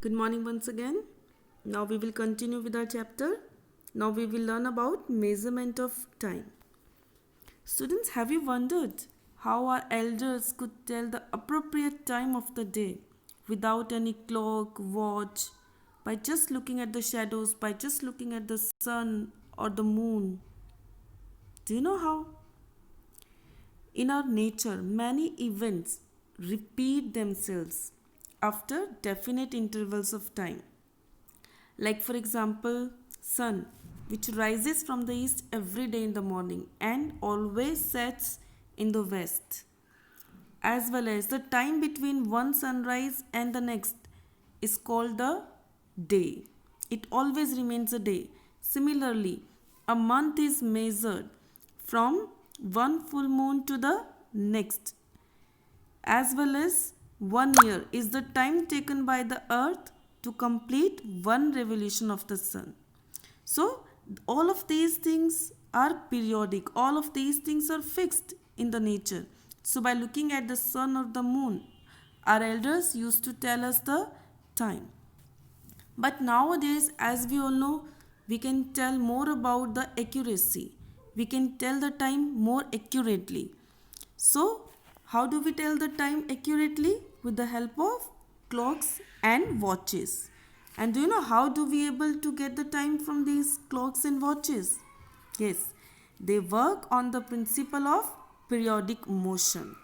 Good morning once again. Now we will continue with our chapter. Now we will learn about measurement of time. Students, have you wondered how our elders could tell the appropriate time of the day without any clock, watch, by just looking at the shadows, by just looking at the sun or the moon? Do you know how? In our nature, many events repeat themselves after definite intervals of time. Like for example, sun, which rises from the east every day in the morning and always sets in the west. As well as the time between one sunrise and the next is called the day. It always remains a day. Similarly, a month is measured from one full moon to the next, as well as 1 year is the time taken by the earth to complete one revolution of the sun. So all of these things are periodic, all of these things are fixed in the nature. So by looking at the sun or the moon, our elders used to tell us the time. But nowadays, as we all know, we can tell more about the accuracy. We can tell the time more accurately. So, how do we tell the time accurately? With the help of clocks and watches. And do you know how do we able to get the time from these clocks and watches? Yes, they work on the principle of periodic motion.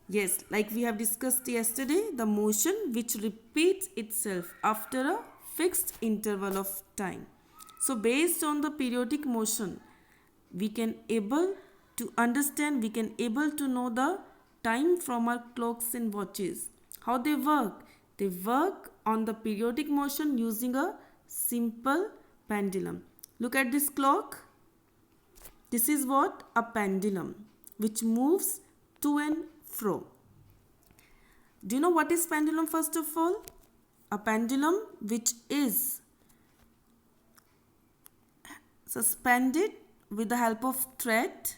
Yes, like we have discussed yesterday, the motion which repeats itself after a fixed interval of time. So based on the periodic motion, we can able to understand, we can able to know the time from our clocks and watches. How they work? They work on the periodic motion using a simple pendulum. Look at this clock. This is what? A pendulum which moves to and fro. Do you know what is pendulum first of all? A pendulum which is suspended with the help of thread.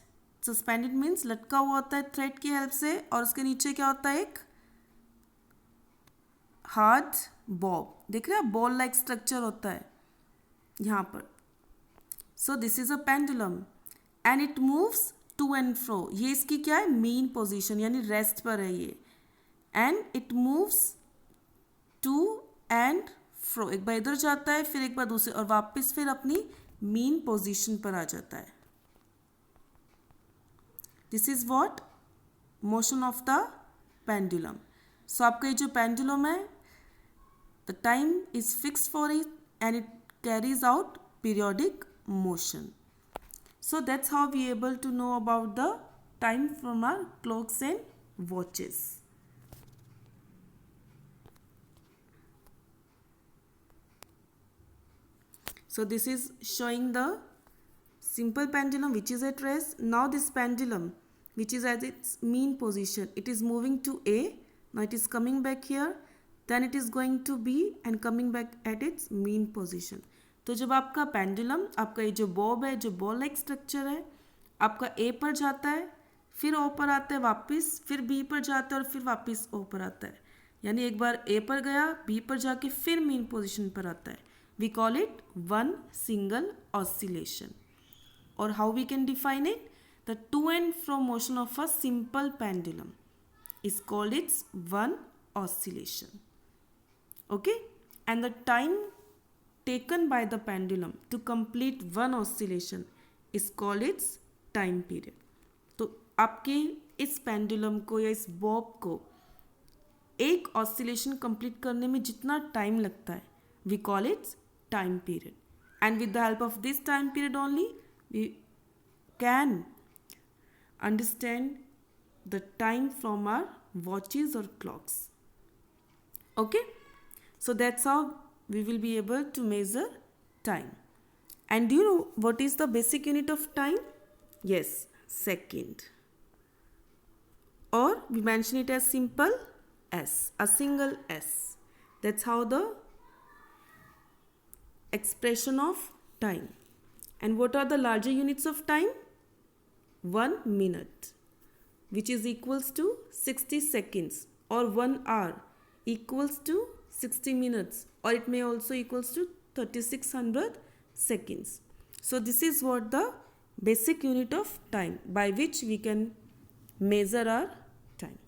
Suspended means लटका हुआ होता है thread की help से, और उसके नीचे क्या होता है? एक हार्ड बॉब. देख रहे हैं, बॉल लाइक स्ट्रक्चर होता है यहाँ पर. So this is a pendulum and it moves to and fro. ये इसकी क्या है? मीन पोजीशन, यानी रेस्ट पर है ये. And it moves to and fro. एक बार इधर जाता है, फिर एक बार दूसरे, और वापस फिर अपनी मीन पोजीशन पर आ जाता है. This is what? Motion of the pendulum. So आपका ये जो पेंडुलम है, the time is fixed for it and it carries out periodic motion. So that's how we are able to know about the time from our clocks and watches. So this is showing the simple pendulum which is at rest. Now this pendulum which is at its mean position, it is moving to A. Now it is coming back here, then it is going to B and coming back at its mean position. तो जब आपका pendulum, आपका ये जो Bob है, जो ball like structure है, आपका ए पर जाता है, फिर ओ पर आता है वापस, फिर बी पर जाता है और फिर वापस ओ पर आता है. यानी एक बार ए पर गया, बी पर जाके फिर मेन पोजीशन पर आता है. We call it one single oscillation. और how we can define it? The to and fro motion of a simple pendulum is called its one oscillation. Okay, and the time taken by the pendulum to complete one oscillation is called its time period. तो आपके इस pendulum को या इस Bob को एक oscillation complete करने में जितना टाइम लगता है, we call its time period. And with the help of this time period only we can understand the time from our watches और clocks. Okay, so that's how we will be able to measure time. And do you know what is the basic unit of time? Yes, second. Or we mention it as simple S, a single S. That's how the expression of time. And what are the larger units of time? 1 minute, which is equals to 60 seconds, or 1 hour equals to 60 minutes, or it may also equals to 3600 seconds. So this is what the basic unit of time by which we can measure our time.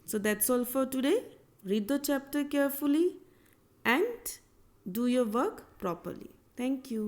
So that's all for today. Read the chapter carefully and do your work properly. Thank you.